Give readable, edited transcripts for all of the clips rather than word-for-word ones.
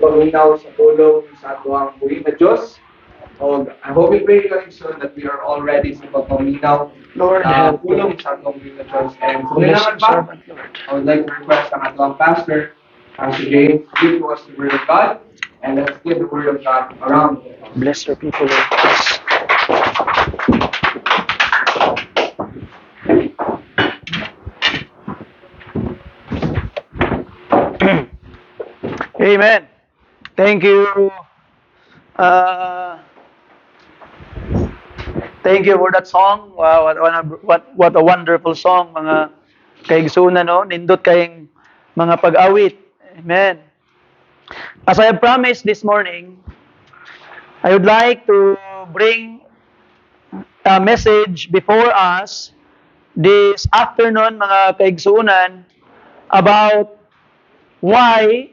paminaw sa pulong sa atuang buhi na Diyos. O, I hope and pray going soon that we are all ready sa pagpaminaw Lord, sa help pulong me. sa atuang buhi na Diyos. And kung Bless kailangan your pa, servant, Lord. I would like to request ang atuang pastor, Pastor James, to give to us the Word of God. And let's give the Word of God around. Bless your people, Lord. Bless. Amen. Thank you. Uh, Thank you for that song. Wow, what a wonderful song, mga kaigsunan, no? Nindot kayong mga pag-awit. Amen. As I have promised this morning, I would like to bring a message before us this afternoon, mga kaigsunan, about why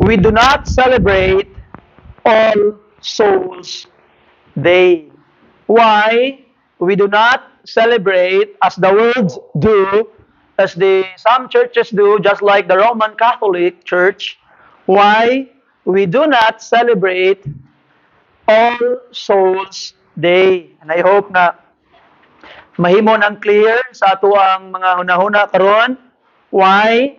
we do not celebrate All Souls Day. Why we do not celebrate as the world do, as some churches do, just like the Roman Catholic Church. Why we do not celebrate All Souls Day. And I hope na mahimo ng clear sa ato ang mga hunahuna karon why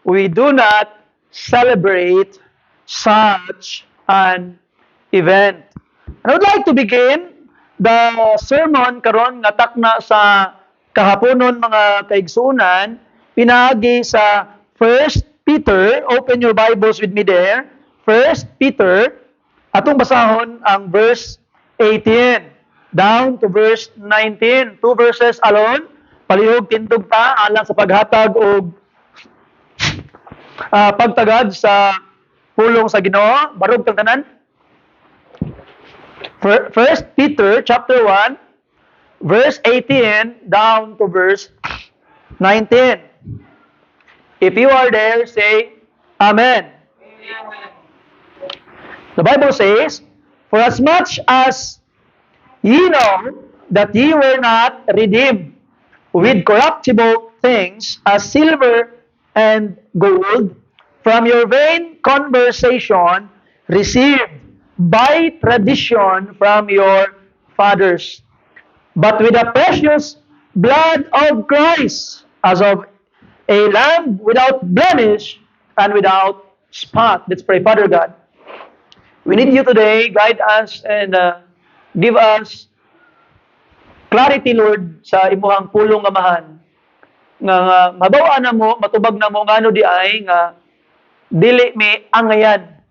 we do not celebrate such an event. And I would like to begin the sermon karon nga takna sa kahaponon mga kaigsunan pinaagi sa First Peter. Open your Bibles with me there. First Peter, atong basahon ang verse 18 down to verse 19. Two verses alone. Palihog tindog ta alang sa paghatag o pagtagad sa pulong sa Ginoo. Barog tang tanan. First Peter chapter 1 verse 18 down to verse 19. If you are there, say Amen. The Bible says, "For as much as ye know that ye were not redeemed with corruptible things as silver and gold from your vain conversation received by tradition from your fathers, but with the precious blood of Christ, as of a lamb without blemish and without spot." Let's pray. Father God, we need you today. Guide us and give us clarity, Lord, sa imuhang pulong amahan. Nga mabawaan na mo, matubag na mo, ngano di ay, nga dili mi angayan.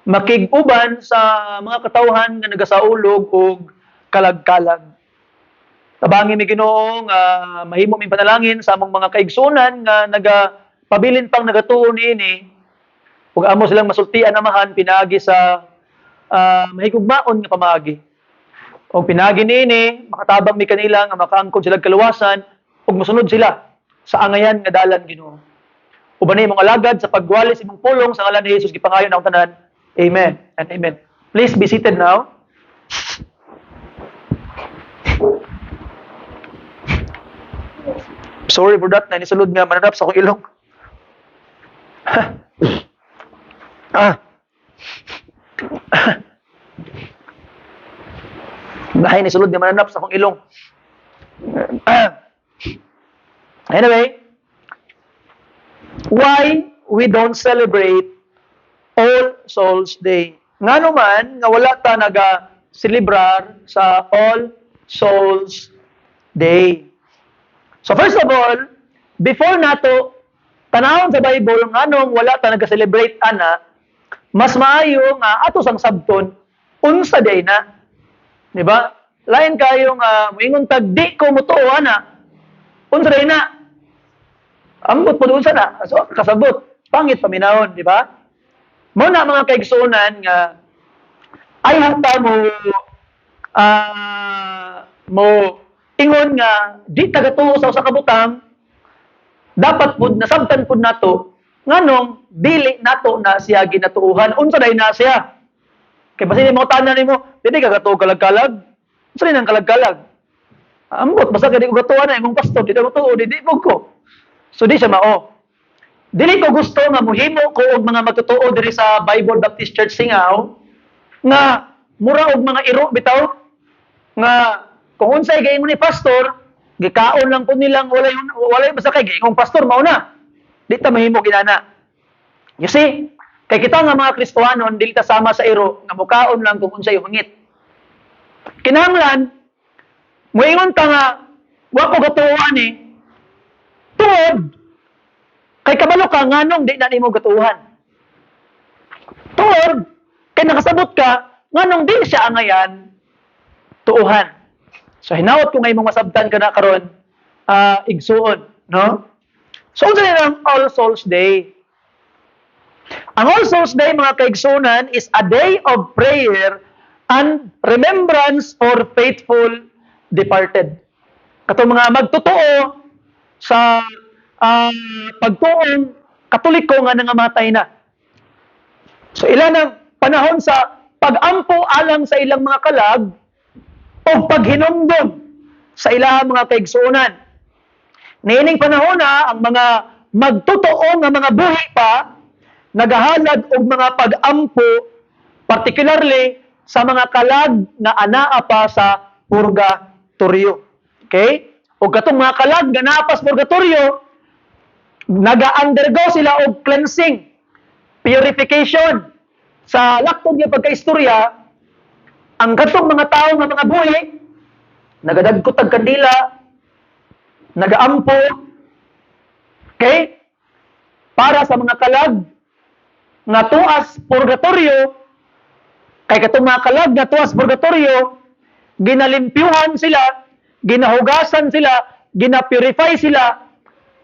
Makiguban sa mga katawhan nga nagasaulog o kalag-kalag. Tabangi mi Ginoo nga mahimo mi panalangin sa among mga kaigsunan nga nagapabilin pang nagatuo niini. Ug amo silang masultian amahan pinagi sa mahigugmaon nga pamaagi. O pinagi niini, makatabang mi kanila nga makaangkon sila kaluwasan ug mosunod sila sa angayan nga dalan Ginoo. Uban imong alagad sa pagwalis imong pulong sa ngalan ni Jesus gipangayon akong tanan. Amen and amen. Please be seated now. Sorry for that, nanisulod nga mananap sa akong ilong. Dahil nisulod nga mananap sa akong ilong. Anyway, why we don't celebrate All Souls Day? Ngano man nga wala ta naga-celebrar sa All Souls Day. So first of all, before nato tanawon sa Bible nganong wala ta naga-celebrate ana, mas maayo nga ato sang sabton unsa day na. Di ba? Lain kayo nga moingon tag di ko mutuo ana. Unsa day na? Ambot po unsa na. So kasabot, pangit paminahon, di ba? Mo na mga kaigsunan nga ay hata mo ingon nga di tagatuo sa usa ka butang, dapat pud nasabtan pud nato nganong dili nato na siya ginatuuhan. Unsa day na siya? Kay basin mo tanan nimo, dili ka gatuo kalag-kalag. Unsa day nang kalag-kalag? Ambot basta kay di ko gatuan na imong pastor, di ko tuo, di mo ko. So di siya mao. dili ko gusto nga muhimo ko og mga magtotoo diri sa Bible Baptist Church Singaw nga mura og mga iro bitaw nga kung unsay gaingon ni pastor gikaon lang po nilang walay basta kay gaingong pastor mao na di ta mahimo ginana. You see, kay kita nga mga Kristohanon dili ta sama sa iro nga mukaon lang kung unsay hungit. Kinahanglan moingon ta nga wa ko gatuohan tuod kay kabalo ka nganong di na nimo gatuohan. Tuod kay nakasabot ka nganong di siya angayan tuohan. So hinaot ko nga imong masabtan kana karon igsuon, no? So unsa ang All Souls Day? Ang All Souls Day mga kaigsunan is a day of prayer and remembrance for faithful departed. Katong mga magtotoo sa pagtuong Katoliko nga nangamatay na. So ilan ang panahon sa pagampo alang sa ilang mga kalag o paghinumdom sa ilang mga kaigsuonan. Niining panahon na ang mga magtotoo nga mga buhi pa nagahalad og mga pagampo particularly sa mga kalag na anaa pa sa purgatorio. Okay? O katong mga kalag nga naa pa sa purgatorio naga-undergo sila og cleansing, purification. Sa laktod nga pagkaistorya, ang katong mga tao nga mga buhi, nagadagkot ang kandila, nagaampo, okay? Para sa mga kalag nga tuas purgatorio, kay katong mga kalag nga tuas purgatorio, ginalimpyuhan sila, ginahugasan sila, ginapurify sila,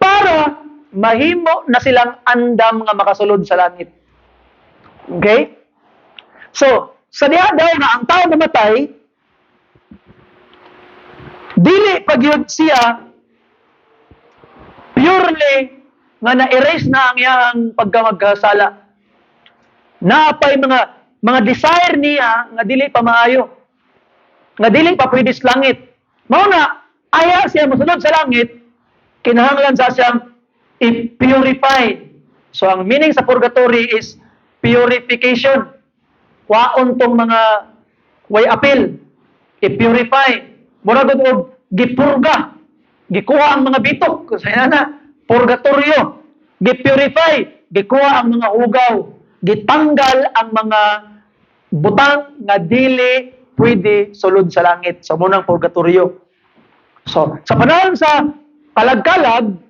para mahimo na silang andam nga makasulod sa langit. Okay? So, sa diha daw na ang tao namatay, dili pagyud siya purely nga na-erase na ang iyang pagkamagkasala. Naapay mga desire niya nga dili pa maayo. Nga dili pa pwede sa langit. Mao na aya siya mosulod sa langit, kinahanglan sa siyang i-purified. So, ang meaning sa purgatory is purification. Waon tong mga way appeal. I-purify. Muragod og gipurga. Gikuha ang mga bitok. Kasi na, purgatorio. Gipurify. Gikuha ang mga ugaw. Gitanggal ang mga butang nga dili pwede sulod sa langit. So, munang purgatorio. So, sa panahon sa kalag-kalag,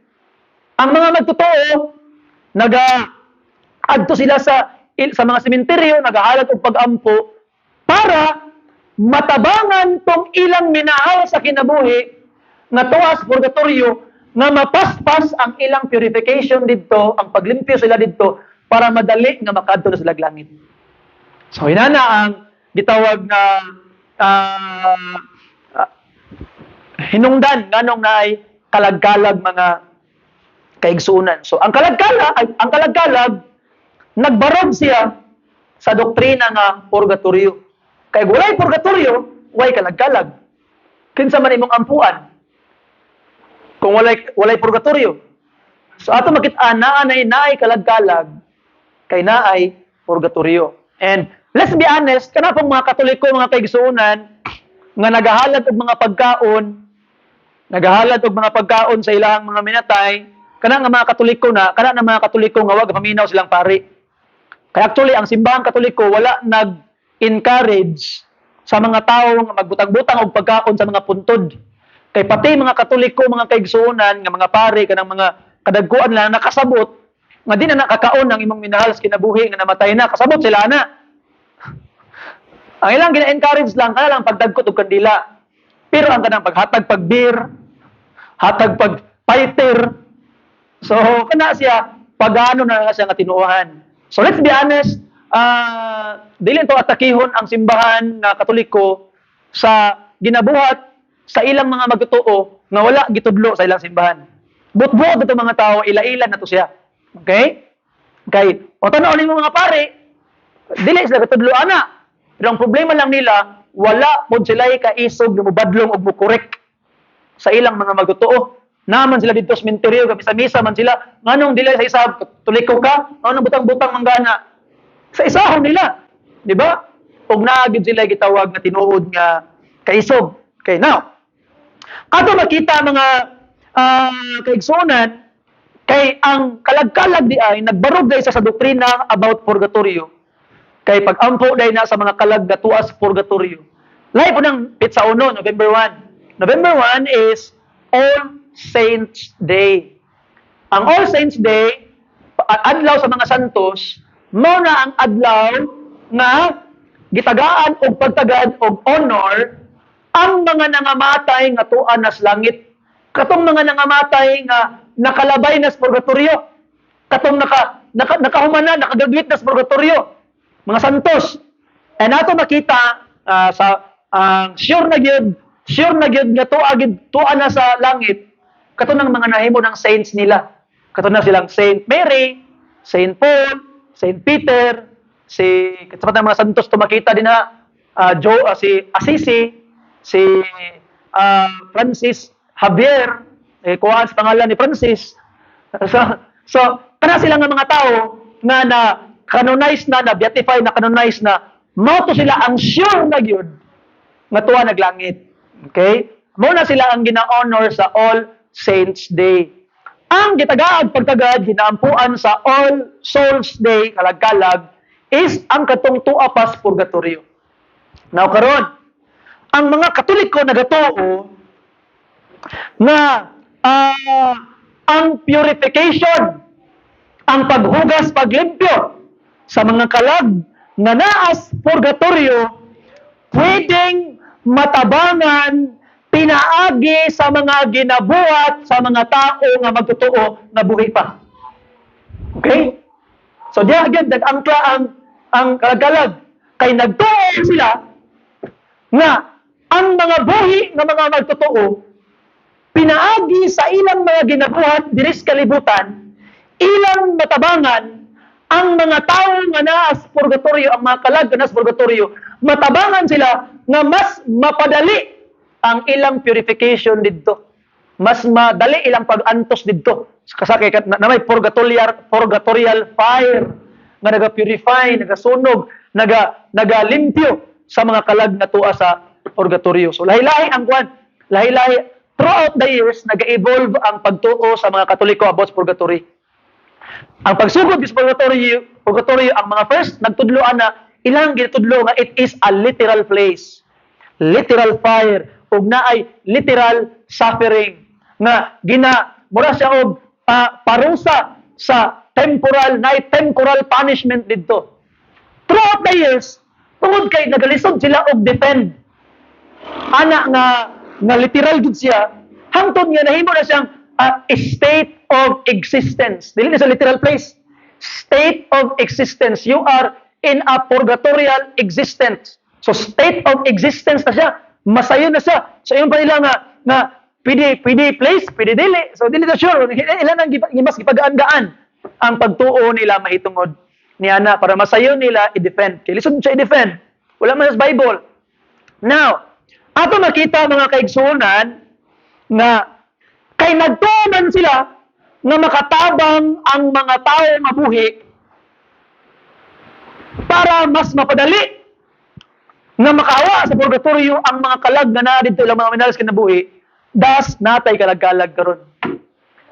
ang mga magtotoo, adto sila sa mga sementeryo, nagahalat og pagampo para matabangan tong ilang minahal sa kinabuhi nga tuwa sa purgatorio nga mapaspas ang ilang purification didto, ang paglimpyo sila didto para madali nga makadto na sila langit. So inana ang gitawag na hinungdan nganong naay kalag-kalag mga kaigsuunan. So ang kalag-kalag nagbarog siya sa doktrina nga purgatorio. Kay walay purgatorio, way kalag-kalag. Kinsa man imong ampuan kung walay purgatorio. So ato makit-an naay kalag-kalag kay naay purgatorio. And let's be honest, kana pong mga Katoliko, mga kaigsuunan nga nagahalad og mga pagkaon sa ilang mga minatay, kana nga mga Katoliko nga wag paminaw silang pari. Kaya actually ang simbahang Katoliko wala nag-encourage sa mga tao nga magbutang-butang og pagkaon sa mga puntod. Kay pati mga Katoliko, mga kaigsuonan nga mga pari kanang mga kadagkuan lang nakasabot nga di na nakakaon ang imong minahal sa kinabuhi nga namatay na, kasabot sila na. Ang ilang gina-encourage lang lang pagdagkot og kandila. Pero ang kanang paghatag pag-beer, hatag pag-fighter, so, kana siya, pag-ano na siya nga tinuohan. So, let's be honest, dili to atakihon ang simbahan na Katoliko sa ginabuhat sa ilang mga magtotoo nga wala gitudlo sa ilang simbahan. Butbuot ito mga tao, ila-ilan na to siya. Okay? Okay. O tanaw ni mga pare, dili sila gitudlo ana. Pero ang problema lang nila, wala pod sila kaisog na mubadlong og mukorek sa ilang mga magtotoo. Naman sila dito sa minteryo, sa misa man sila. Nganong dila sa isa, tuliko ka? Nganong butang-butang manggana? Sa isahon nila. Di ba? Ug naagid sila gitawag nga tinuod nga kaisog. Okay, now, ato makita mga kaigsunan, kay ang kalag-kalag di ay nagbarog day sa doktrina about purgatorio. Kay pag-ampo day na sa mga kalag nga tuwa sa purgatorio. Lahi po ng Pitsa 1, November 1. November 1 is All Saints Day. Ang All Saints Day, adlaw sa mga santos, mao na ang adlaw nga gitagaan og pagtagad og honor ang mga nangamatay nga tuan nas langit. Katong mga nangamatay nga nakalabay na sa purgatorio. Katong nakahumana, nakagraduate na sa purgatorio. Mga santos. And ato makita sa sure na gyud nga tuan na sa langit. Katong ng mga nahimo ng saints nila. Katong na silang Saint Mary, Saint Paul, Saint Peter, katong ng mga santos tumakita din na si Assisi, si Francis Javier, kuhaan sa pangalan ni Francis. So kana sila nga mga tao nga na canonize na beatify na canonize na mao to sila ang sure na gyud nga tuwa naglangit. Okay? Mao na sila ang gina-honor sa All Saints Day. Ang gitagaad pagtagad ginaampuan sa All Souls Day kalag-kalag is ang katong tuwa pas purgatorio. Now karon, ang mga Katoliko nagatuo nga ang purification, ang paghugas, paglimpyo sa mga kalag nga naas purgatorio, pwedeng matabangan pinaagi sa mga ginabuhat sa mga tao nga magtotoo nga buhi pa. Okay? So diya agad nag-angkla ang kalag-kalag kay nagtuo sila nga ang mga buhi nga mga magtotoo pinaagi sa ilang mga ginabuhat diri sa kalibutan, ilang matabangan ang mga tao nga naa sa purgatorio, ang mga kalag nga naa sa purgatorio, matabangan sila nga mas mapadali ang ilang purification didto. Mas madali ilang pag-antos didto. Kasakay na may purgatorial fire nga naga-purify, nagasunog, nagalimpyo sa mga kalag na tuwa sa purgatorio. So lahi-lahi ang kwan, lahi-lahi throughout the years naga-evolve ang pagtuo sa mga Katoliko about purgatory. Ang pagsugod sa purgatorio, ang mga first nagtudloan na ilang ginatudlo nga it is a literal place, literal fire, ug naay literal suffering nga mura siya og parusa sa temporal punishment didto. Throughout the years, tungod kay nagalisod sila og defend ana nga literal gid siya, hangtod nga nahimo na siyang state of existence. Dili na sa literal place. State of existence. You are in a purgatorial existence. So state of existence na siya. Masayo na siya. So yung pa nila nga pwede place, pwede dili. So dili na sure. Ilan ang mas gipagaan-gaan ang pagtuo nila mahitungod ni ana para masayo nila i-defend. Kaya lisod siya i-defend. Wala man sa Bible. Now, ato makita mga kaigsunan nga kay nagtuman sila nga makatabang ang mga tao mabuhi para mas mapadali nga makawa sa purgatorio ang mga kalag na naa dito ilang mga minalas kinabuhi, das natay kalag-kalag karon.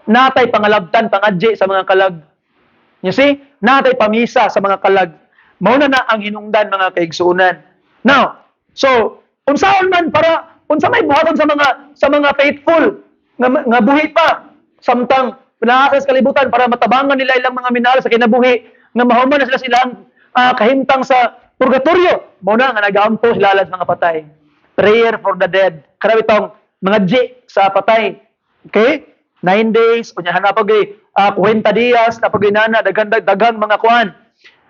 Natay pangalabtan, pangadji sa mga kalag. You see? Natay pamisa sa mga kalag. Mao na ang hinungdan mga kaigsunan. Now, so unsaon man para unsa may buhaton sa mga faithful nga buhi pa samtang pinaasa sa kalibutan para matabangan nila ilang mga minahal sa kinabuhi nga mahuman na silang kahimtang sa purgatorio. Mao na nga nagaampo sila sa mga patay. Prayer for the dead. Kada bitong mga G sa patay. Okay? 9 days unya hanapagay 40 dias napagay nana daghang mga kuan.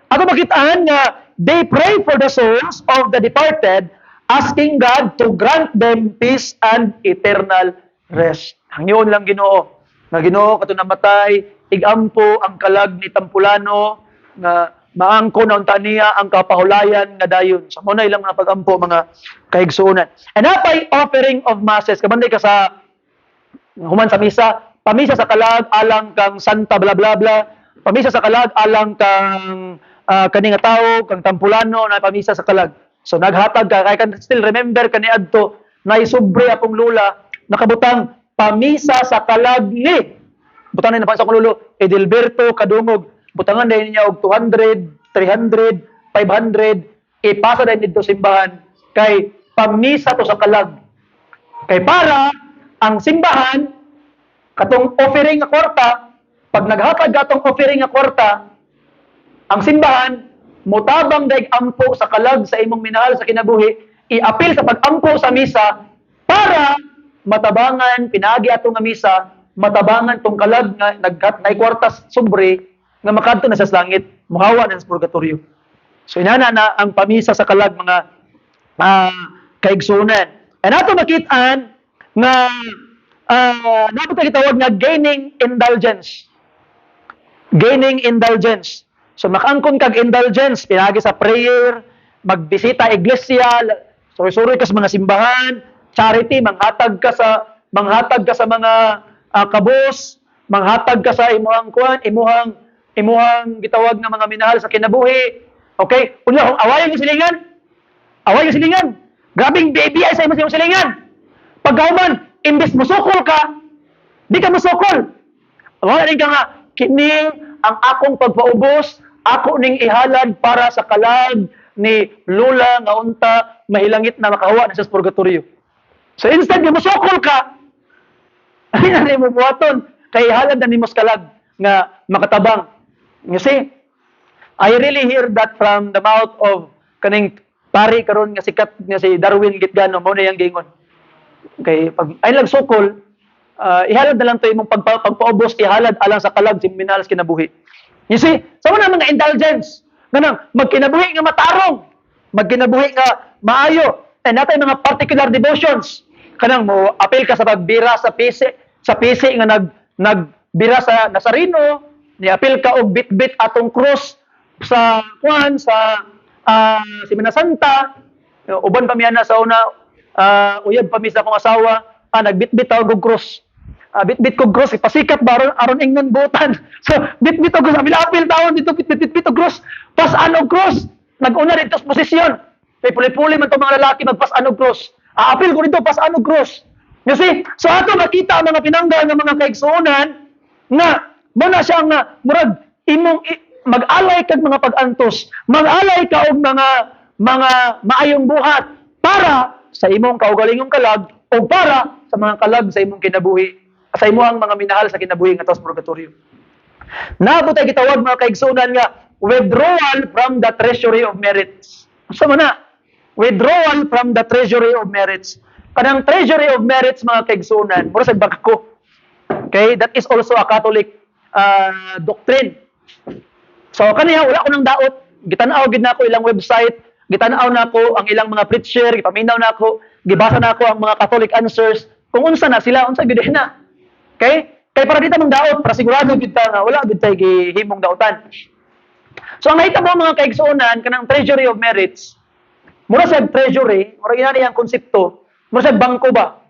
Ato makitaan nga they pray for the souls of the departed, asking God to grant them peace and eternal rest. Hangyon lang Ginoo. Nga Ginoo kato namatay, igampo ang kalag ni Tampulano nga maangko na unta niya ang kapahulayan nga dayon. Sa muna ilang mga pagampo mga kaigsuonan. And napay offering of masses. Kabanday ka sa Human sa misa, pamisa sa kalag alang kang santa bla bla bla, pamisa sa kalag alang kang kani nga tawo kang tampulano na pamisa sa kalag. So naghatag ka, I can still remember kani adto na isubre akong lula nakabutang pamisa sa kalag ni. Butangan na pa sa akong lulo, Edilberto Kadungog. Butangan din niya og 200, 300, 500, ipasa din dito simbahan kay pamisa to sa kalag. Kay para ang simbahan katong offering nga kwarta, pag naghatag atong offering nga kwarta, ang simbahan mutabang daig ampo sa kalag sa imong minahal sa kinabuhi, iapil sa pag-ampo sa misa para matabangan pinaagi ato nga misa, matabangan tong kalag nga nagkat nay kwarta sobre nga makadto na sa langit, muhawa na sa purgatorio. So inana na ang pamisa sa kalag mga kaigsunan. And ato makitaan nga nato gitawag nga gaining indulgence. Gaining indulgence. So makaangkon kag indulgence pinagi sa prayer, magbisita iglesia, suri-suri ka sa mga simbahan, charity, manghatag ka sa mga kabos, manghatag ka sa imuhang gitawag nga mga minahal sa kinabuhi. Okay? Unya kung awayan yung silingan, grabing baby ay sa imong silingan. Pagkauman, imbes musukol ka, di ka musukol. Wala rin ka nga, kining ang akong pagpaubos, ako ning ihalad para sa kalag ni Lula nga unta mahilangit na makahawa na sa purgatorio. So instead nga musukol ka, ay na mo buhaton, kay ihalad na nimos kalag nga makatabang. You see, I really hear that from the mouth of kaning pari karon nga sikat nga si Darwin Gitgano, mo na yang gingon. Okay, pag ay lang sukol, ihalad na lang to imong pagpaubos, ihalad alang sa kalag si minalas kinabuhi. You see, sa so, mga indulgence, ganang magkinabuhi nga matarong, magkinabuhi nga maayo, and natay mga particular devotions. Kanang mo apil ka sa pagbira sa pisi nga nagbira sa Nazareno, ni apil ka og bit-bit atong cross sa Semana Santa, uban pa miya na sa una, uyab pa mi sa akong asawa, nagbit-bit og cross. Bit-bit ko cross, ipasikat ba aron ingnon butan. So, bit-bit og cross, apil taon dito, bit-bit og cross. Pas-an og cross, nag-una dito sa posisyon. Kay puli-puli man itong mga lalaki magpas-an og cross. Apil ko dito, pas-an og cross. You see? So, ato makita ang mga pinangga ng mga kaigsuonan na, muna siya nga, murag, imong, mag-alay kag mga pag-antos, mag-alay ka og mga maayong buhat para sa imong kaugalingong kalag o para sa mga kalag sa imong kinabuhi, sa imong mga minahal sa kinabuhi nga tos purgatorio. Naabot ay gitawag mga kaigsunan nga withdrawal from the treasury of merits. Asa man na? Withdrawal from the treasury of merits. Kanang treasury of merits mga kaigsunan, mura sa bangko. Okay, that is also a Catholic doctrine. So kaniya wala ko nang daot, gitanaw gid nako ilang website, gitanaw nako ang ilang mga preacher, gipaminaw nako, gibasa nako ang mga Catholic answers kung unsa na sila, unsa gid na. Okay? Kay para dito mang daot, para sigurado gid ta nga wala gid tay gihimong daotan. So ang nahitabo mga kaigsuonan kanang treasury of merits, mura sa treasury, mura inani ang konsepto, mura sa bangko ba?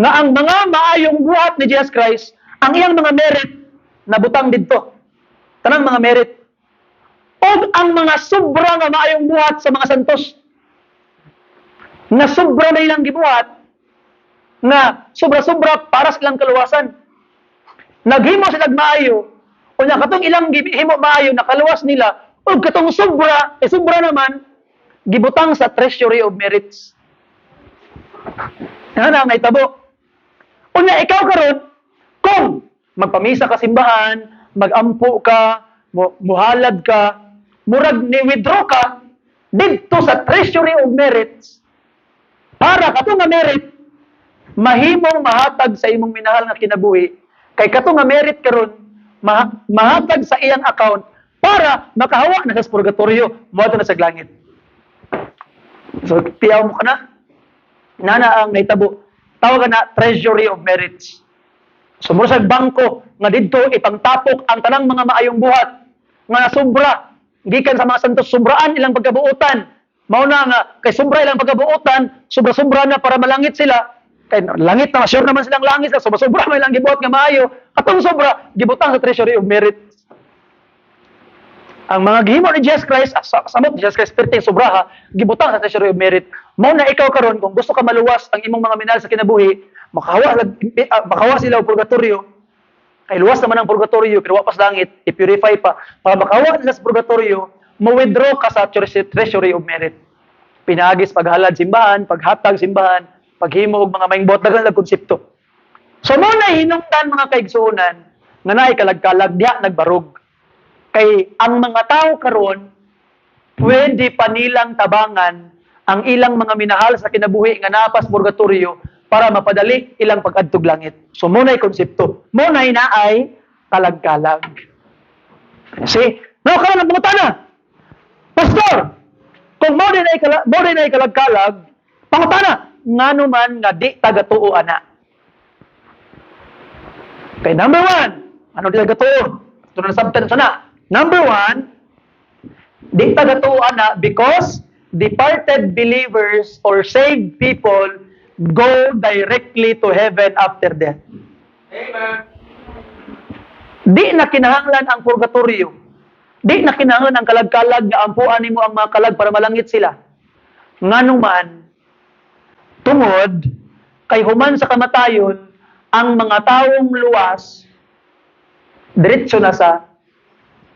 Nga ang mga maayong buhat ni Jesus Christ, ang iyang mga merit nabutang didto. Tanang mga merit. O ang mga sobra nga maayong buhat sa mga santos. Na sobra na ilang gibuhat, na sobra-sobra para sa ilang kaluwasan. Naghimo sila maayo, o na katong ilang himo maayo, nakaluwas nila, o katong sobra, sobra naman, gibutang sa treasury of merits. Nga may tabo. O na ikaw karon, kung magpamisa ka simbahan, magampo ka, muhalad ka, murag ni-withdraw ka dito sa treasury of merits para kato nga merit mahimong mahatag sa imong minahal nga kinabuhi kay kato nga merit karon mahatag sa iyang account para makahawa na sa purgatorio moadto na sa langit. So tiyaw mo kana nana ang nahitabo tawag na treasury of merits. Sumuro sa bangko nga didto ipangtapok ang tanang mga maayong buhat nga sobra gikan sa mga santos, sobraan ilang pagkabuutan. Mao na nga kay sobra ilang pagkabuutan, sobra-sobra na para malangit sila. Kay langit na sure naman silang langit na sobra may lang gibuhat nga maayo. Katong sobra gibutang sa treasury of merit. Ang mga gihimo ni Jesus Christ, samot Jesus Christ perting sobra ha, gibutang sa treasury of merit. Mao na ikaw karon kung gusto ka maluwas ang imong mga minahal sa kinabuhi, makahawa sila og purgatorio. Kay luwas naman ang purgatorio pero wapas langit, i-purify pa para makahawa sila sa purgatorio, mo-withdraw ka sa treasury of merit. Pinagis paghalad simbahan, paghatag simbahan, paghimo og mga maingbuot daghang konsepto. So mo na hinungdan mga kaigsuonan nga naay kalag-kalag diha nagbarog. Kay ang mga tao karon pwede pa nilang tabangan ang ilang mga minahal sa kinabuhi nga napas purgatorio para mapadali ilang pag-adtog langit. So mo na'y konsepto. Mo na'y naay kalag-kalag. See? No, karon nagpangutana. Pastor, kung mo din ay kalag-kalag, pangutana, ngano man nga di tagatuo ana. Okay, number 1, ano di tagatuo? Ito na substance na. Number 1, di tagatuo ana because departed believers or saved people go directly to heaven after death. Amen. Di na kinahanglan ang purgatorio. Di na kinahanglan ang kalag-kalag nga ampuan nimo ang mga kalag para malangit sila. Ngano man, tungod kay human sa kamatayon ang mga taong luwas diretso na sa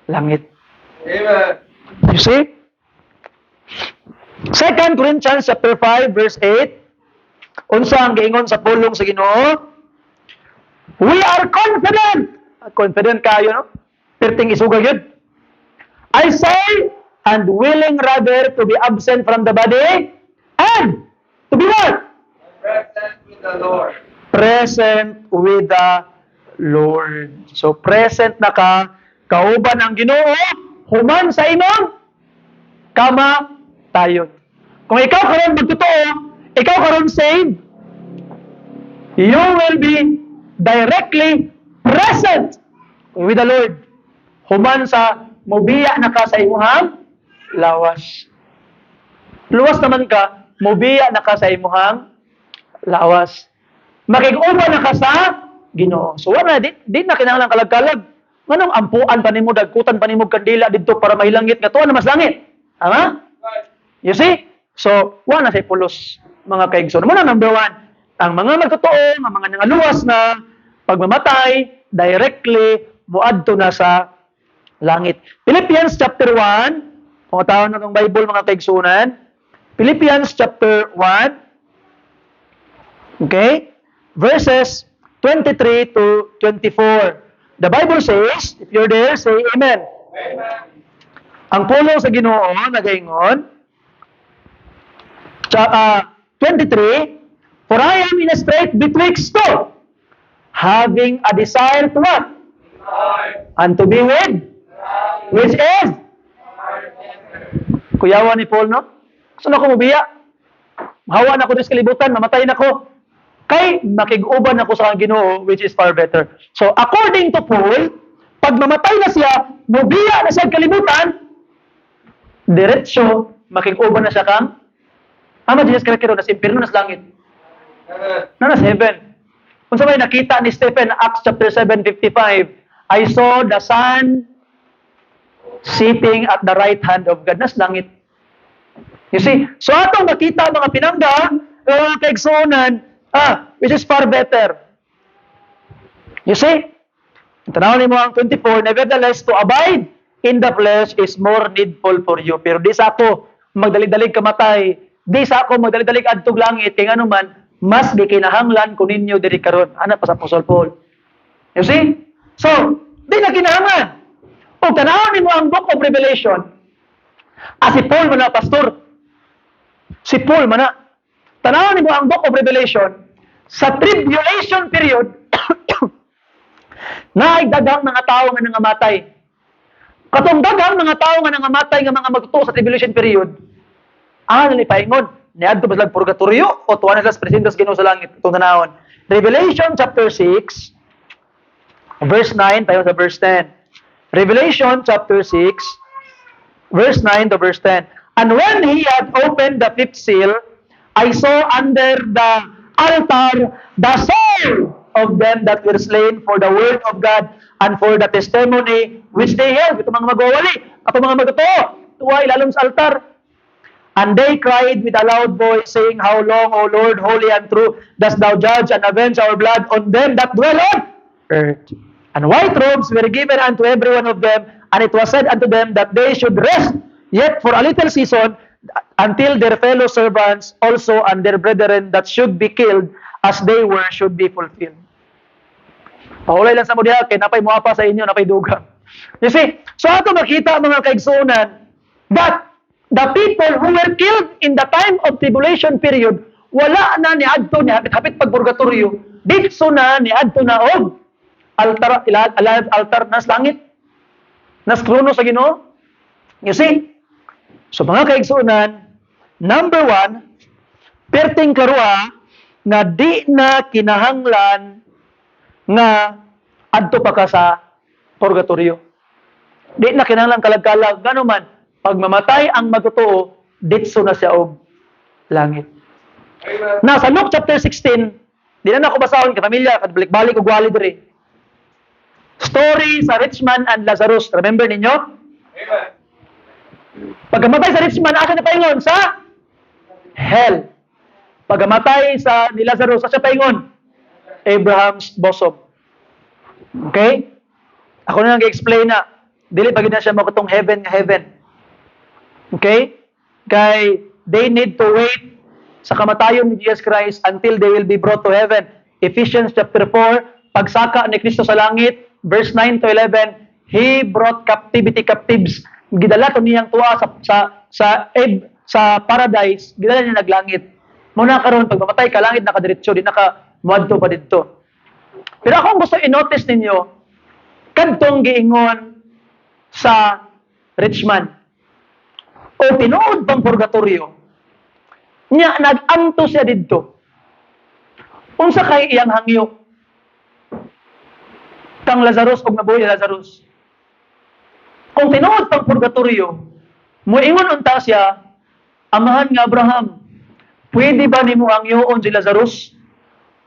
langit. Amen. You see? 2 Corinthians chapter 5 verse 8, unsa ang giingon sa pulong sa Ginoo? We are confident. Confident kayo, no? Perting isuga yun. I say, and willing rather to be absent from the body and to be what? Present with the Lord. Present with the Lord. So present na ka, kauban ang Ginoo, human sa imong kamatayon. Kung ikaw karon magtotoo, ikaw karon saved, you will be directly present with the Lord. Human sa mobiya na ka sa imuhang lawas. Luwas naman ka, mobiya na ka sa imuhang lawas. Makig-uban na ka sa Ginoo. So wala di na kinahanglan kalag-kalag. Nganong ampuan pa nimo, dagkutan pa nimo kandila didto para mahilangit nga tuwa na mas langit. Tama? You see? So wala say pulos mga kaigsoon. Muna number 1, ang mga magtotoo, ang mga nangaluwas na pagmamatay directly muadto na sa langit. Philippians chapter 1, kung tawon na ng Bible mga kaigsunan, Philippians chapter 1, okay, verses 23 to 24. The Bible says, if you're there, say amen. Amen. Ang pulong sa Ginoo nagaingon, 23, for I am in a strait betwixt two, having a desire to what? And to be with? Which is? Kuyawan ni Paul, no? Gusto na ko mabiya. Hawa na ko sa kalibutan, mamatay na ko. Kay makig-uban ako sa Ginoo, which is far better. So, according to Paul, pag mamatay na siya, mabiya na siya kalibutan, diretsyo, makig-uban na siya kang Ama Jesus Christ na sa impirno na sa langit. Na sa heaven. Kung sabay nakita ni Stephen, Acts chapter 7:55, I saw the Son sitting at the right hand of God. Nas langit. You see? So atong makita mga pinangga, mga kaigsuonan, which is far better. You see? Tanawin mo ang 24, nevertheless, to abide in the flesh is more needful for you. Pero di sa ako magdali-dalig kamatay, di sa ako magdali-dalig adtog langit, kay nga naman, mas gikinahanglan ko ninyo diri karon. Ana pa sa Apostle Paul. You see? So, di na kinahanglan. O tanawin mo ang Book of Revelation, si Paul man na, pastor. Si Paul man na. Tanawin mo ang Book of Revelation, sa tribulation period, na daghang mga tao nga nangamatay. Katong daghang mga tao nga nangamatay nga mga magtuo sa tribulation period, nalipaingon, niadto ba sila purgatorio o tuwa na sila sa presentas Ginoo sa langit itong tanawon. Revelation chapter 6, verse 9 tayo sa verse 10. Revelation chapter 6, verse 9 to verse 10. And when he had opened the fifth seal, I saw under the altar the soul of them that were slain for the word of God and for the testimony which they held. Ito mga magwawali, ato mga magtotoo, tuwa ilalom sa altar. And they cried with a loud voice, saying, How long, O Lord, holy and true, dost thou judge and avenge our blood on them that dwell on earth? And white robes were given unto every one of them, and it was said unto them that they should rest yet for a little season, until their fellow servants also and their brethren that should be killed as they were should be fulfilled. Pahulay lang sa mo diha, kay napay muapa sa inyo, napay dugang. You see, so ato makita mga kaigsunan, that the people who were killed in the time of tribulation period, wala na ni adto ni hapit-hapit pag purgatorio, ditso na ni adto na og altar nas langit, nas trono sa Ginoo. You see? So mga kaigsunan, number 1, perting karuha nga di na kinahanglan nga adto pa ka sa purgatorio. Di na kinahanglan kalag-kalag, gano man, pag mamatay ang magtotoo, ditso na siya og langit. Amen. Na sa Luke chapter 16, di na ako basahon ka pamilya, kadbalik-balik og wali diri. Story sa rich man and Lazarus. Remember ninyo? Amen. Pagkamatay sa rich man, asa na paingon? Sa hell. Pagkamatay sa ni Lazarus, asa paingon? Abraham's bosom. Okay? Ako na nag-explain na. Dili pagid na siya makutong heaven nga heaven. Okay? Kay they need to wait sa kamatayon ni Jesus Christ until they will be brought to heaven. Ephesians chapter 4, pagsaka ni Kristo sa langit, verse 9 to 11, He brought captives. Gidala to niyang tuwa sa paradise, gidala niya naglangit. Muna karon pag mamatay ka langit nakadiretso, di naka muadto pa didto. Pero ako gusto i-notice ninyo kadtong giingon sa rich man o tinuod pang purgatorio nya naganto siya didto. Unsa kay iyang hangyo kang Lazarus og nabuhi Lazarus? Kung tinuod pang purgatorio, moingon unta siya, Amahan nga Abraham, pwede ba nimo hangyoon si Lazarus?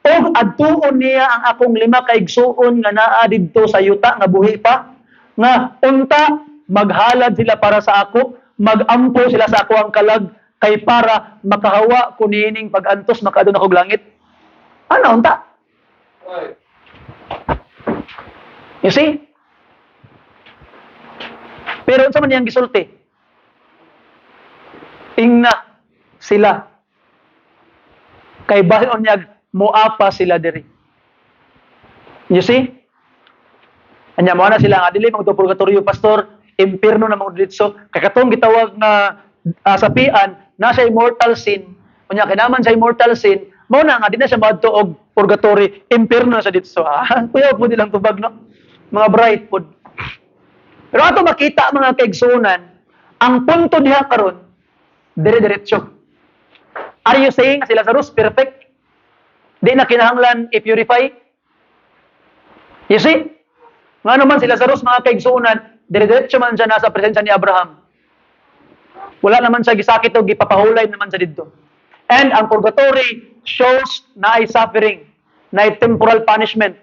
O adtuon niya ang akong 5 kaigsuon nga naa didto sa yuta nga buhi pa, nga unta maghalad sila para sa ako, magampo sila sa ako ang kalag, kay para makahawa ko niining pag-antos makaadun ako langit. Ano unta? Right. You see? Pero unsa man niyang gisulti? Ingna sila. Kay bayon niya moapa sila diri. You see? Anya mo na sila nga dili magto purgatorio pastor, impierno na mo ditso. Kay katong gitawag na sapian na sa immortal sin. Unya kinaman sa immortal sin, mao na nga di na siya moadto og purgatory, impierno na sa ditso. Kuya po nilang tubag no. Mga bright pod. Pero ato makita mga kaigsunan, ang punto diha karon dire-diretso. Are you saying si Lazarus perfect? Di na kinahanglan i-purify? You see? Nga naman si Lazarus mga kaigsunan, dire-diretso man siya nasa presensya ni Abraham. Wala naman siya gisakit o gipapahulay naman siya dito. And ang purgatory shows na ay suffering, na ay temporal punishment.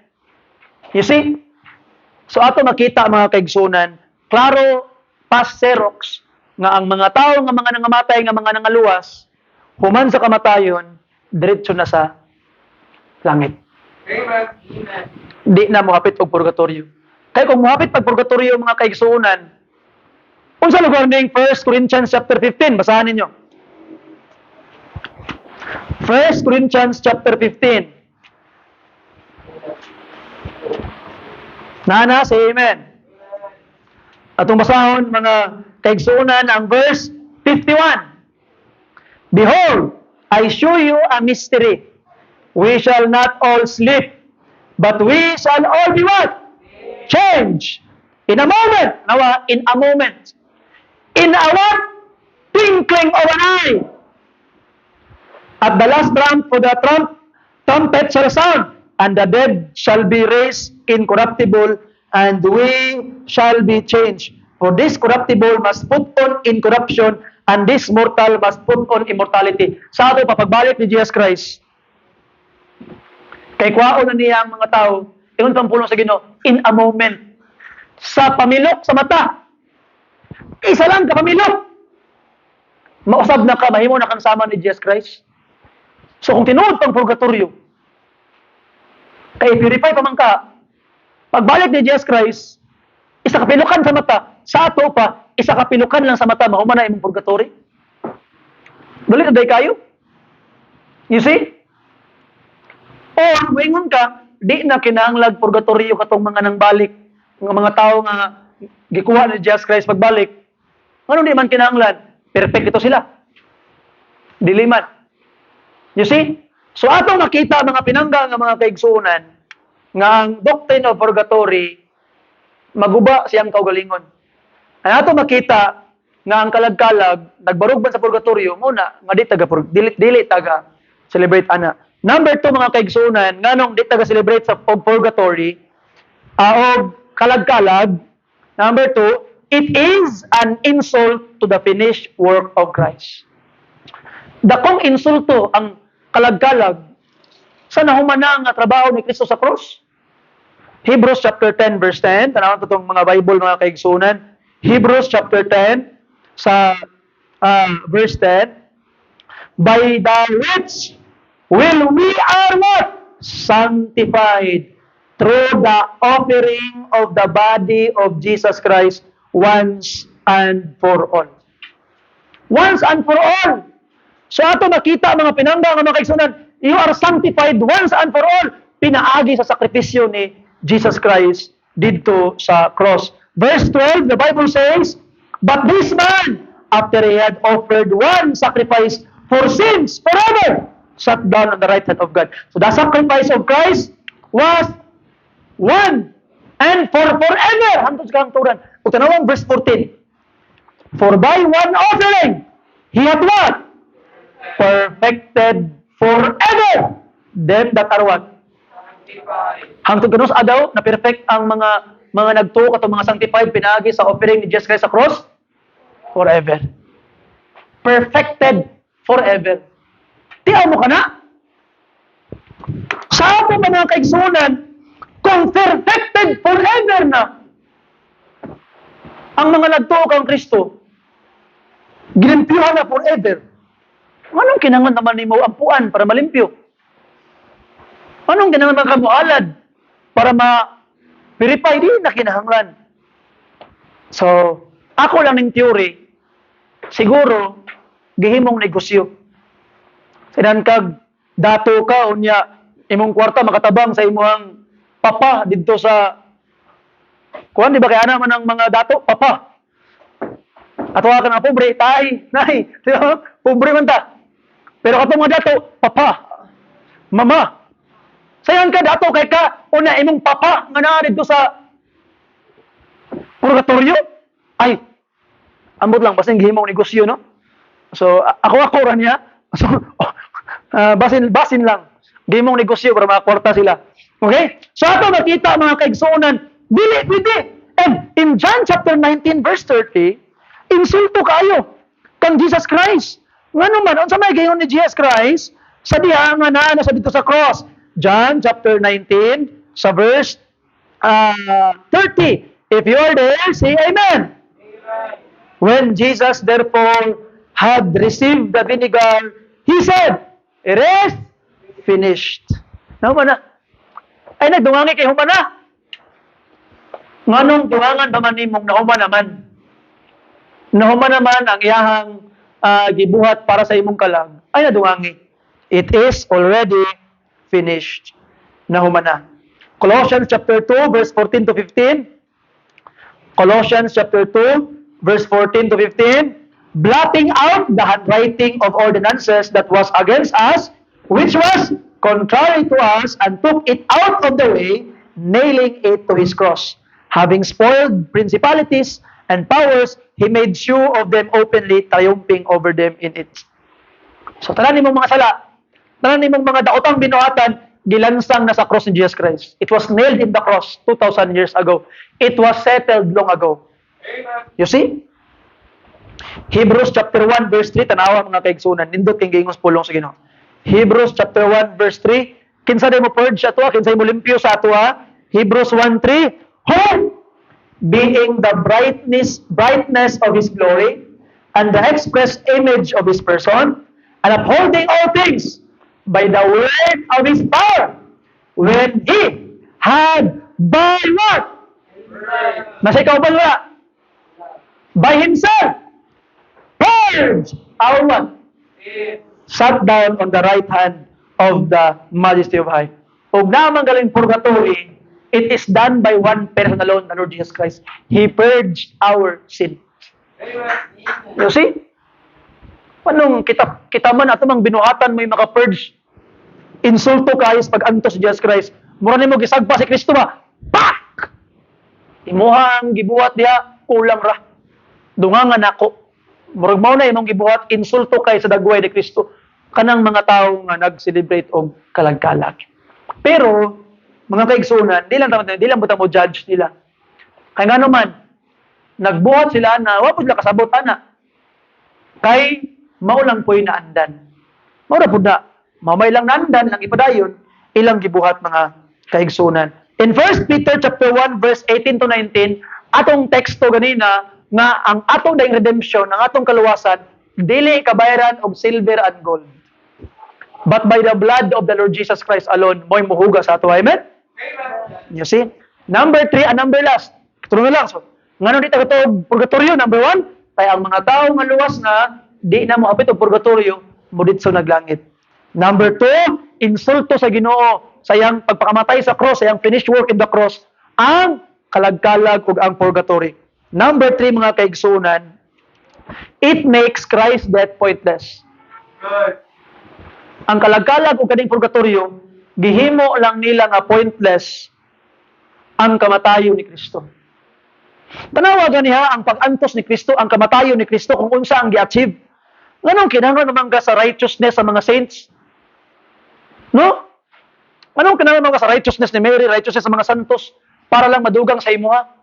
You see? So ato makita mga kaigsunan, klaro pas Xerox nga ang mga tao nga mga nangamatay nga mga nangaluwas, human sa kamatayon, diretso na sa langit. Amen. Di na mohapit og purgatorio. Kay kung mohapit pag purgatorio mga kaigsunan, unsa lugar ning 1 Corinthians chapter 15, basahan ninyo. 1 Corinthians chapter 15. Nana, say amen. Atong basahon mga kaigsunan ang verse 51. Behold, I show you a mystery. We shall not all sleep, but we shall all be what? Change. In a moment. Nawa, in a moment. In a what? Twinkling of an eye. At the last trump for the trumpet shall sound, and the dead shall be raised incorruptible, and we shall be changed. For this corruptible must put on incorruption, and this mortal must put on immortality. Sa ato papagbalik ni Jesus Christ, Kay kuwaon na niya ang mga tao, ingon pang pulong sa Ginoo, in a moment. Sa pamilok sa mata. Isa lang ka pamilok. Mausab na ka, mahimo na kang sama ni Jesus Christ. So kung tinuod pang purgatorio, kay purify pa man ka, pagbalik ni Jesus Christ, isa kapilukan sa mata, sa ato pa, isa kapilukan lang sa mata, mahuman na imong purgatory. Dali na day kayo. You see? Or, maingon ka, di na kinahanglag purgatorio katong mga nang balik, mga tao nga gikuha ni Jesus Christ pagbalik. Ano di man kinahanglan? Perfect ito sila. Diliman. You see? So ato makita mga pinangga nga mga kaigsuonan nga ang doctrine of purgatory maguba siyang kaugalingon. Ang ato makita nga ang kalag-kalag nagbarugban sa purgatorio muna nga dili taga celebrate ana. Number 2 mga kaigsuonan nganong di taga celebrate sa purgatory o kalag-kalag. Number 2, it is an insult to the finished work of Christ. Dakong insulto ang kalag-kalag sa nahumana nga trabaho ni Kristo sa cross. Hebrews chapter 10 verse 10, tanawon to tong mga Bible mga kaigsunan. Hebrews chapter 10 sa verse 10, by the which will we are what? Sanctified through the offering of the body of Jesus Christ once and for all. Once and for all. So ato makita mga pinangga nga mga kaigsunan, you are sanctified once and for all. Pinaagi sa sakripisyo ni Jesus Christ dito sa cross. Verse 12, the Bible says, but this man, after he had offered one sacrifice for sins forever, sat down on the right hand of God. So the sacrifice of Christ was one and for forever. Hantod sa kangturan. Kung tanawang verse 14, for by one offering, he had what? Perfected forever them that are what? Hangtod kanos adaw na perfect ang mga nagtuo katong mga sanctified pinaagi sa offering ni Jesus Christ sa cross forever. Perfected forever. Tiyaw mo ka na? Sa ato mga kaigsunan, kung perfected forever na ang mga nagtuo kang Kristo, gilimpyuhan na forever. Anong kinahanglan naman ni mo ampuan para malimpyo? Anong kinahanglan ka mo alad para ma-purify? Di na kinahanglan. So, ako lang ng theory, siguro, gihimong negosyo. Sinan kag, dato ka, unya, imong kwarta makatabang sa imuhang papa dito sa, kuhan, di ba kaya naman ang mga dato? Papa. At wala ka na pobre, tay, nay, pobre man ta. Pero katong mga dato, papa, mama. Sayan ka dato kay ka, una imong papa nga naa dito sa purgatorio. Ay, ambot lang, basin gihimong negosyo, no? So, ako ra niya. So, basin lang. Gihimong negosyo para makakwarta sila. Okay? So, ato nakita mga kaigsuonan, dili, pwede. And in John chapter 19 verse 30, insulto kayo kang Jesus Christ. Nga naman, unsa may gayon ni Jesus Christ sa diha nga naa sa dito sa cross. John chapter 19 sa verse 30. If you are there, say amen. Amen. When Jesus therefore had received the vinegar, he said, it is finished. Nahuman na. Ay, nagdungangi kay human na. Nganong dungangan ba man nimong nahuman naman? Nahuman naman ang iyahang gibuhat para sa imong kalag. Ay, nadungangi. It is already finished. Nahuman na. Colossians chapter 2 verse 14 to 15. Colossians chapter 2 verse 14 to 15. Blotting out the handwriting of ordinances that was against us, which was contrary to us, and took it out of the way, nailing it to his cross. Having spoiled principalities and powers, he made show of them openly, triumphing over them in it. So, tanan nimong mga sala, tanan nimong mga daotang binuhatan, gilansang na sa cross ni Jesus Christ. It was nailed in the cross 2,000 years ago. It was settled long ago. Amen. You see? Hebrews chapter 1 verse 3, tanawa mga kaigsunan, nindot kang gingos pulong sa Ginoo. Hebrews chapter 1 verse 3, Kinsa day mo purge sa ato, kinsa mo limpyo sa ato, Hebrews 1:3, who being the brightness of his glory and the express image of his person, and upholding all things by the word of his power, when he had by what? Nasa ikaw ba wala? By himself, purge our what? Sat down on the right hand of the majesty of high. Ug naman galing purgatory, it is done by one person alone, the Lord Jesus Christ. He purged our sin. You see? Anong kita man ato mang binuhatan mo yung maka-purge. Insulto kayo sa pag-antos si Jesus Christ. Mura nimo gisagpa si Kristo ba? Pak! Imuhang gibuhat diha, kulang ra. Dungangan ako. Murag mao na imong gibuhat, insulto kay sa dagway ni Kristo. Kanang mga tawo nga nag-celebrate og kalag-kalag. Pero mga kaigsunan, di lang buta mo judge nila. Kay ngano man, nagbuhat sila na wa pud sila kasabot ana. Kay mao lang po'y naandan. Mao ra pud na. Mamay lang naandan lang ipadayon ilang gibuhat mga kaigsunan. In 1 Peter chapter 1 verse 18 to 19, atong teksto ganina nga ang atong daing redemption, ang atong kaluwasan, dili kabayaran og silver and gold, but by the blood of the Lord Jesus Christ alone, mo'y muhuga sa ato. Amen? You see? Number 3, and number last. Tulungan lang. So, ngano dito ito purgatorio? Number 1, kaya ang mga tao nga luwas nga, di na mo apit og purgatorio, muditso naglangit. Number 2, insulto sa Ginoo, sayang pagpakamatay sa cross, sayang finished work in the cross, ang kalagkalag ug ang purgatory. Number 3, mga kaigsunan, it makes Christ's death pointless. Good. Ang kalagkalag ug kaning purgatorio, gihimo lang nila nga pointless ang kamatayon ni Kristo. Tanawa ganiha ang pag-antos ni Kristo, ang kamatayon ni Kristo kung unsa ang gi-achieve. Nganong kinahanglan naman ka sa righteousness sa mga saints? No? Anong kinahanglan ka sa righteousness ni Mary, righteousness sa mga santos para lang madugang sa imuha?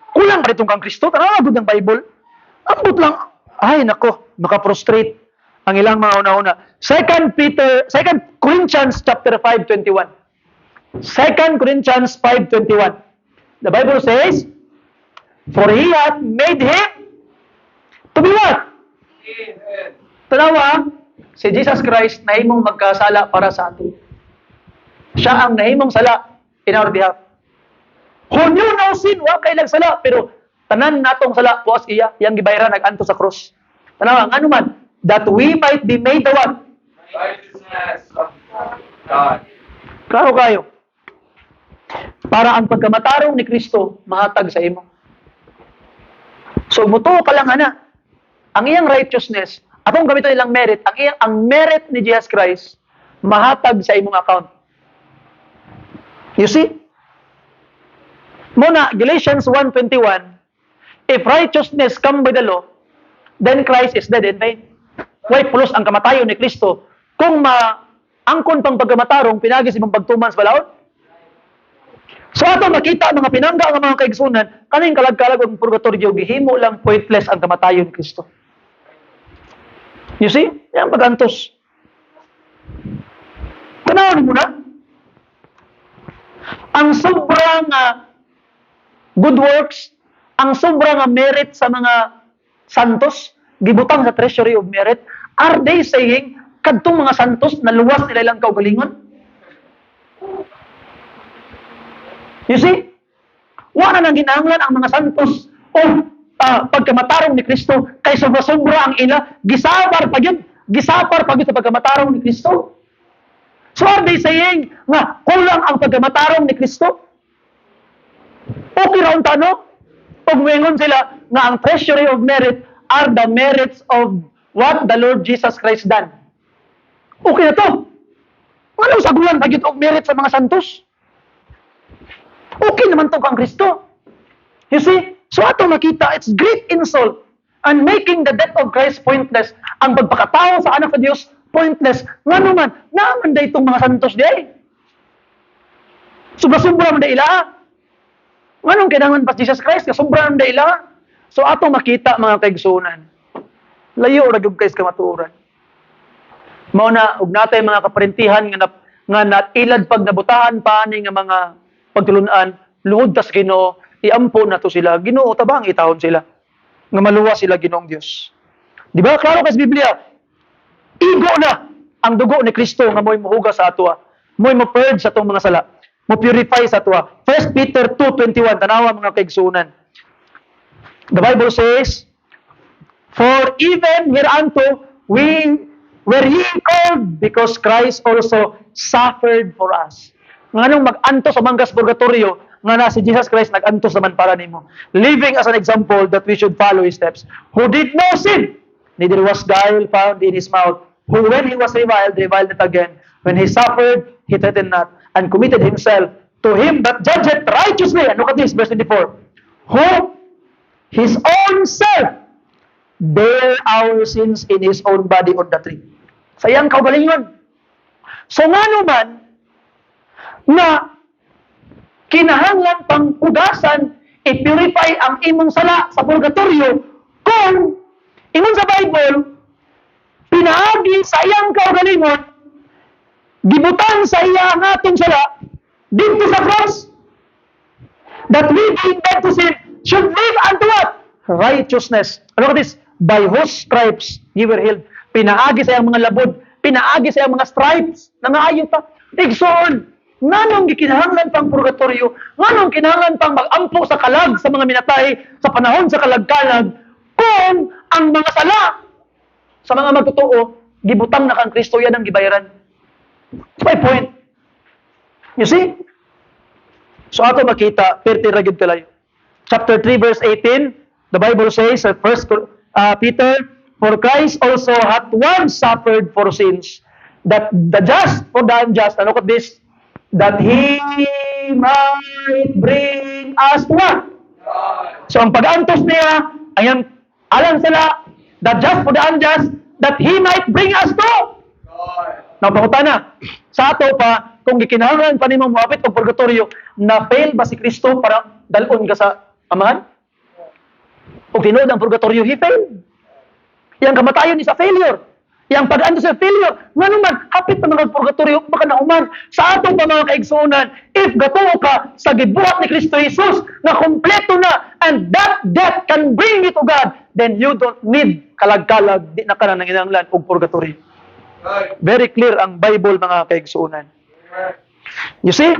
Kulang pa ritong kang Kristo, tanawa gud ang Bible. Ambot lang, ay nako, maka-prostrate ang ilang mga una-una. 2 Corinthians chapter 5:21. 2 Corinthians 5:21. The Bible says, for he hath made him to be what? Tanawa, si Jesus Christ nahimong magkasala para sa atin. Siya ang nahimong sala in our behalf. Who knew no sin, wa kay lang sala, pero tanan natong sala puas iya, yang gibayran nag-anto sa cross. Tanawa, ano man, that we might be made the what? Righteousness of God. Klaro kayo. Para ang pagkamatarong ni Kristo mahatag sa imo. So mutuo ka lang ana. Ang iyang righteousness, atong gamiton ilang merit, ang merit ni Jesus Christ mahatag sa imong account. You see? Muna, Galatians 1:21, if righteousness come by the law, then Christ is dead in vain. Why plus ang kamatayon ni Kristo kung angkon pang pagkamatarong pinagis imong pagtuman sa balaod? So ato makita mga pinangga nga mga kaigsunan, kaning kalag-kalag og purgatorio gihimo lang pointless ang kamatayon ni Kristo. You see? Yan pag-antos. Tanawon mo na. Ang sobrang good works, ang sobrang merit sa mga santos, gibutang sa treasury of merit, are they saying, kadtong mga santos, naluwas nila ilang kaugalingon? You see? Wala nang ginahanglan ang mga santos o pagkamatarong ni Kristo kay sobra-sobra ang ila, gisapar pag sa pagkamatarong ni Kristo. So are they saying nga kulang ang pagkamatarong ni Kristo? Okay ra unta no? Pag moingon sila nga ang treasury of merit are the merits of what the Lord Jesus Christ done. Okay na to. Anong sagulan bagit og merit sa mga santos? Okay naman to kang Kristo. You see? So ato makita, it's great insult and making the death of Christ pointless. Ang pagpakatao sa anak sa Diyos, pointless. Nga naman, naman da itong mga santos di ay. Sobra-sobra man da ila. Nganong kailangan pa Jesus Christ, kasubra man da ila. So ato makita mga kaigsunan. Layo ra gyud kay kamatuoran. Mao na ug natay mga kaparentihan nga nga ilad pag nabutahan pa ni nga mga pagtulunan, luhod tas Ginoo, iampo na to sila. Ginoo tabang itahon sila. Nga maluwa sila Ginoong Dios. Di ba? Klaro kas Biblia. Igo na ang dugo ni Kristo nga mo'y muhuga sa atwa. Mo'y mo-purge sa itong mga sala. Mo-purify sa atwa. 1 Peter 2:21, tanawa mga kaigsunan. The Bible says, "For even whereunto we were ye called, because Christ also suffered for us." Nganong mag-antos sa manggas purgatorio, nga na si Jesus Christ nag-antos naman para nimo. Living as an example that we should follow his steps. Who did no sin, neither was guile found in his mouth. Who when he was reviled not again. When he suffered, he threatened not, and committed himself to him that judgeth righteously. And look at this, verse 24. Who his own self bear our sins in his own body on the tree. Sayang kaugalingon. So nga naman, na kinahanglan pang hugasan, i-purify ang imong sala sa purgatorio kung ingon sa Bible, pinaagi sa iyang kaugalingon, gibutan sa iya ang atong sala dito sa cross, that we being dead to sin should live unto what? Righteousness. Look at this. By whose stripes ye were healed. Pinaagi sa iyang mga labod, pinaagi sa iyang mga stripes, nangaayot pa. Igsoon, nganong gikinahanglan pang purgatorio, nganong kinahanglan pang mag-ampo sa kalag sa mga minatay sa panahon sa kalag-kalag, kung ang mga sala sa mga magtotoo, gibutang na kang Kristo yan ang gibayaran. That's my point. You see? So ato makita, perti ragid kalayo. Chapter 3 verse 18, the Bible says, 1 Peter, "For Christ also hath once suffered for sins, that the just for the unjust," and look at this, "that He might bring us to what?" So ang pag-antos niya, ayan, alam sila, the just for the unjust, that He might bring us to. Napakuta na. Sa ato pa, kung gikinahanglan pa nimo moapit og purgatorio, na-fail ba si Kristo para dalon ka sa amahan? O tinuod ang purgatorio, He failed. Yang kamatayon is a failure. Yang pag-antos sa failure. Nga naman, hapit na mga purgatorio, baka nauman. Sa ato pa mga kaigsunan, if gatuo ka sa gibuhat ni Kristo Jesus, na kompleto na, and that death can bring you to God, then you don't need kalag-kalag, di na ka na nanginanglan og purgatorio. Very clear ang Bible, mga kaigsunan. You see?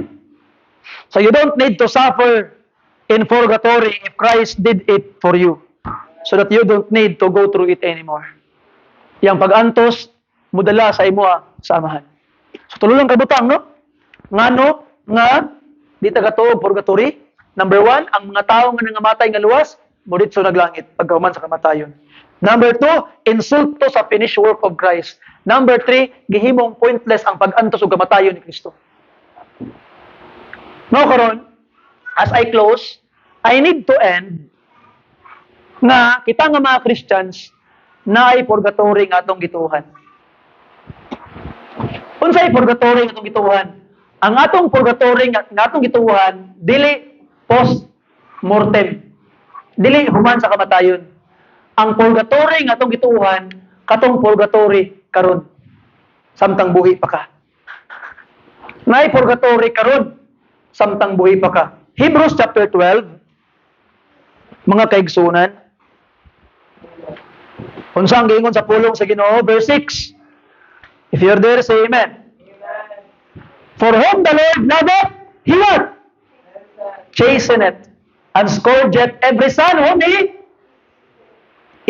So you don't need to suffer in purgatory if Christ did it for you. So that you don't need to go through it anymore. Yang pag-antos, mudala sa imo sa amahan. So tulo lang kabutang, no? Ngano, nga, di taga-tuog purgatory. Number 1, ang mga tao nga nangamatay nga luwas, mudit so naglangit, pagkahuman sa kamatayon. Number 2, insulto sa finished work of Christ. Number 3, gihimong pointless ang pag-antos o kamatayon ni Kristo. No, karon, as I close, I need to end na kita nga mga Christians na ay purgatory nga atong gituhan. Unsay purgatory nga atong gituhan? Ang atong purgatory nga atong gituhan dili post mortem. Dili human sa kamatayon. Ang purgatory nga atong gituhan katong purgatory karon. Samtang buhi pa ka. Nay purgatory karon samtang buhi pa ka. Hebrews chapter 12, mga kaigsunan. Unsang giingon sa pulong sa Ginoo, verse 6. If you're there, say amen. For whom the Lord loveth, He what? Chasteneth, and scourgeth every son whom He.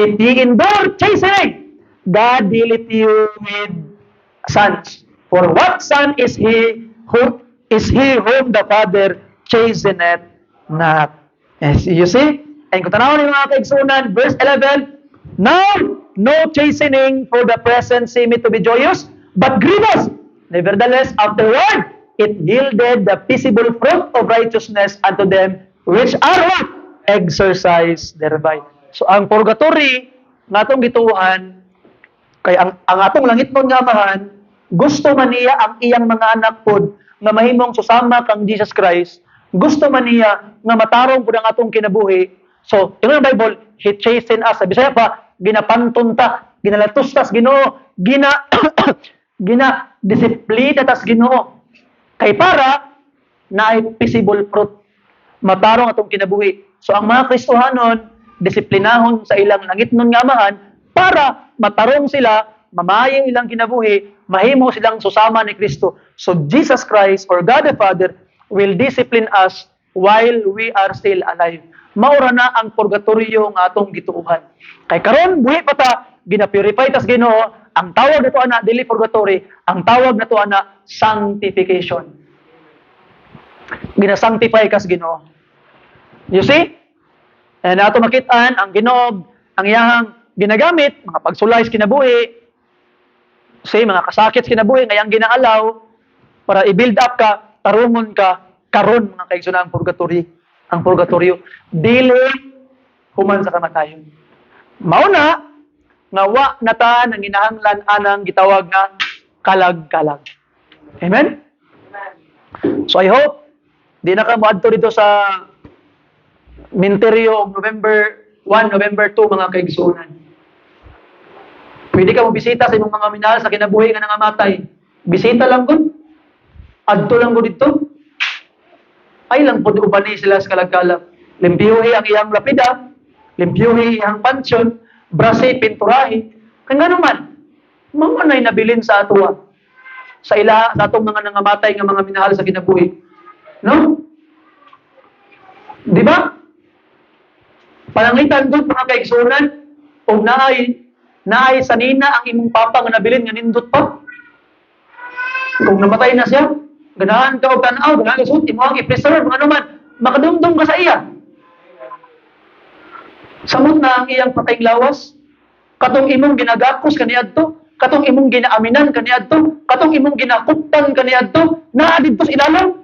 If ye endure chastening, God dealeth you with sons. For what son is he whom the Father chasteneth not? Yes, you see? And kung tanawin niyo mga kaigsunan, verse 11, now, no chastening for the present seemeth to be joyous, but grievous. Nevertheless, afterward, it yielded the peaceable fruit of righteousness unto them which are what? Exercise thereby. So, ang purgatory, nga atong gituhan, kay ang atong langit nun nga amahan, gusto man niya ang iyang mga anak pod, nga mahimong susama kang Jesus Christ, gusto man niya nga matarong po ang atong kinabuhi. So, yung Bible, He chastened us. Sa Bisaya pa, ginapantunta, ginalatustas, Ginoo, disiplina tas Ginoo. Kay para na ay visible fruit. Matarong atong kinabuhi. So ang mga Kristohanon, disiplinahon sa ilang langitnon nga amahan para matarong sila, mamayang ilang kinabuhi, mahimo silang susama ni Kristo. So Jesus Christ or God the Father will discipline us while we are still alive. Maura na ang purgatorio nga atong gituuhan. Kay karon buhi pa ta, gina-purify tas Ginoo, ang tawag nato ana dili purgatory, ang tawag nato ana sanctification. Gina-sanctify kas Ginoo. You see? And ato makitaan ang Ginoo, ang iyahang ginagamit mga pagsulay sa kinabuhi, say mga kasakit sa kinabuhi nga iyang ginaalaw para i-build up ka, tarungon ka karon mga kaigsunan ang purgatorio dili human sa kamatayon. Mao na nga wa nata nang ginahanglan anang gitawag nga kalag-kalag. Amen? So I hope di na ka moadto dito sa Minteryo of November 1, November 2 mga kaigsunan. Pwede ka mo bisita sa imong mga minahal sa kinabuhi nga nangamatay. Bisita lang gud. Adto lang gud dito. Ay lang pud ubani sila sa kalag-kalag. Limpyuhi ang iyang lapida, limpyuhi iyang pansyon, brase pinturahi. Kaya nga naman, mga nay nabilin sa atuwa. Sa atong mga nangamatay nga mga minahal sa kinabuhi. No? Di ba? Panangitan doon mga kaigsunan, o naay sanina ang imong papa nga nabilin nga nindot pa. Kung namatay na siya, ganahan ka o tanaw, ganahan ka suot, imo ang i-preserve, ano man, makadumdum ka sa iya. Samot na ang iyang patayng lawas, katong imong ginagakos kaniadto, katong imong ginaaminan kaniadto, katong imong ginakuptan kaniadto, naa didto sa ilalim.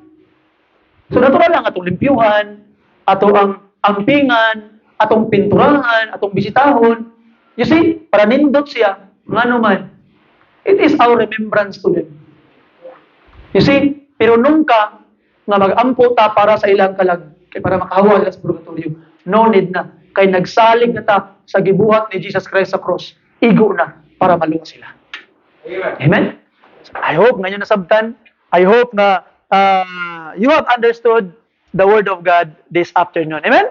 So natural lang atong limpyuhan, ato ang ampingan, atong pinturahan, atong bisitahon. You see, para nindot siya, ngano man. It is our remembrance to them. You see, pero nung ka nga mag-ampo ta para sa ilang kalag, kay para makahawa sila sa purgatorio, no need na. Kay nagsalig na ta sa gibuhat ni Jesus Christ sa cross, igo na para maluwa sila. Amen? I hope ngayon nasabtan. I hope na you have understood the Word of God this afternoon. Amen?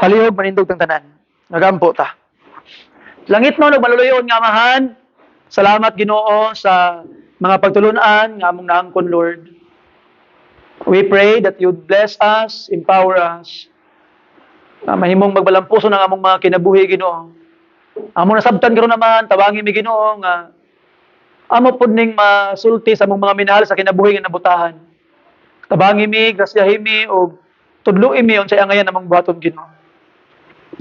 Palihog, manindog tang tanan. Nagampo ta. Langit no, nagmaluluyon nga amahan. Salamat Ginoo sa mga pagtulunan nga among naangkon, Lord. We pray that you'd bless us, empower us, na mahimong magbalampuso ng among mga kinabuhi, Ginoo. Among nasabtan karon naman, tabangi mi Ginoo nga amo pud ning masulti sa among mga minahal sa kinabuhi nga nabutahan. Tabangi mi, grasyahi mi o tudluin mi unsay angayan among buhaton, Ginoo.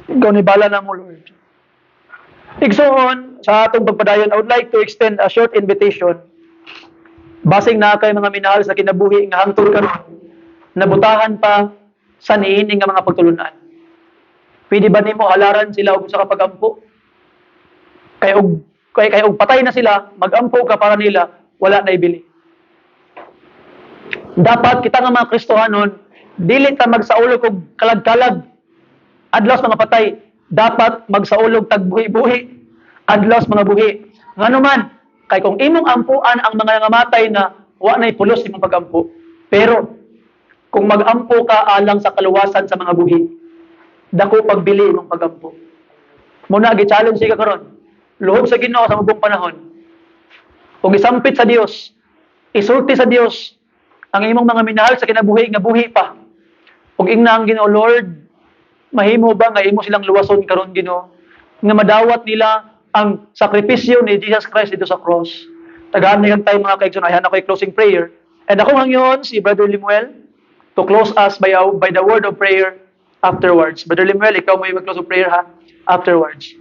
Ikaw ni bala na mo, Lord. Igsoon, sa atong pagpadayon, I would like to extend a short invitation. Basing na kay mga minahal sa kinabuhi nga hangtod karon, nabutahan pa sa niini nga mga pagtulunan. Pwede ba nimo halaran sila og sa kapagampo? Kay og patay na sila, magampo ka para nila, wala na ibili. Dapat kita nga mga Kristohanon, dili ta magsaulog og kalag-kalag adlaw sa mga patay. Dapat magsaulog tag buhi-buhi adlaw sa mga buhi. Ngano man, kay kung imong ampuan ang mga nangamatay na wa nay pulos imong pagampo. Pero kung magampo ka alang sa kaluwasan sa mga buhi, dako pagbili imong pagampo. Muna gi-challenge ka karon. Luhog sa Ginoo sa mabong panahon. Kung isampit sa Dios, isulti sa Dios ang imong mga minahal sa kinabuhi nga buhi pa. Ug ingna ang Ginoo, Lord, mahimo ba nga imo silang luwason karon, Ginoo, nga madawat nila ang sakripisyo ni Jesus Christ dito sa cross. Tagaan niyan tayo mga kaigsoon. Ayan ako closing prayer. And ako hangyon si Brother Limuel to close us by the word of prayer afterwards. Brother Limuel, ikaw mo yung mag-close of prayer ha? Afterwards.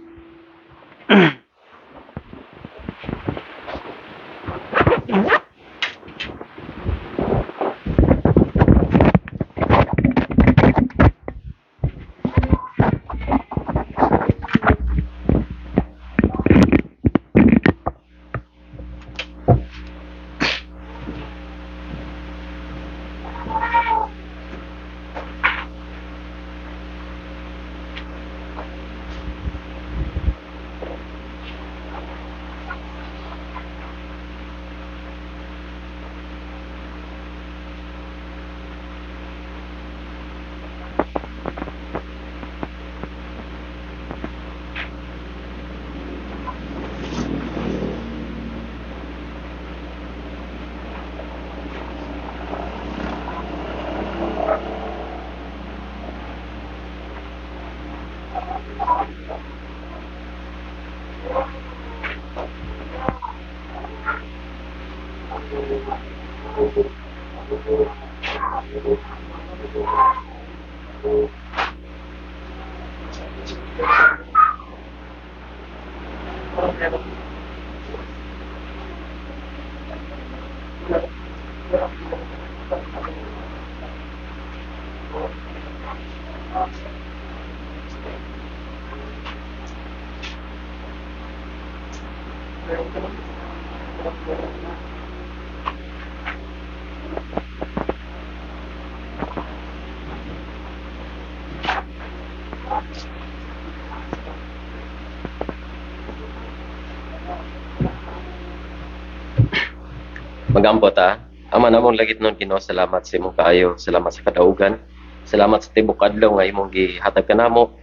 Magampo ta. Ama namong lagit nun Ginoo, salamat sa imong kaayo, salamat sa kadaugan. Salamat sa tibok adlaw nga imong gihatag kanamo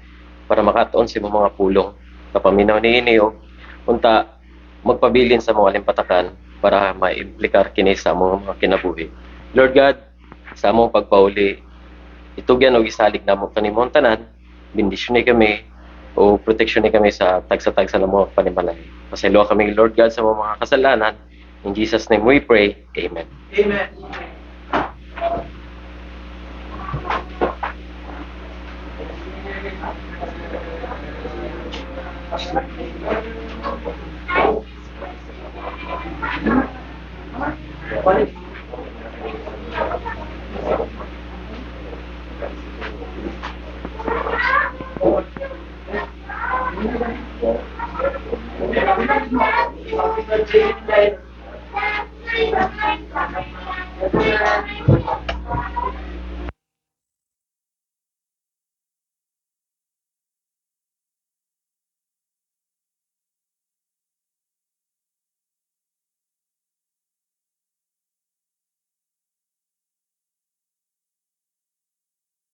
para makatuon sa imong mga pulong. Kapaminaw niini og unta magpabilin sa mga limpatakan para ma-implikar kini sa among mga kinabuhi. Lord God, sa among pagpauli, itugyan og isalig namo kanimong tanan, bendisyon ni kami o proteksyon ni kami sa tagsa-tagsa ng mga panimalay. Pasaylo kami Lord God sa mga kasalanan. In Jesus' name we pray. Amen. Amen.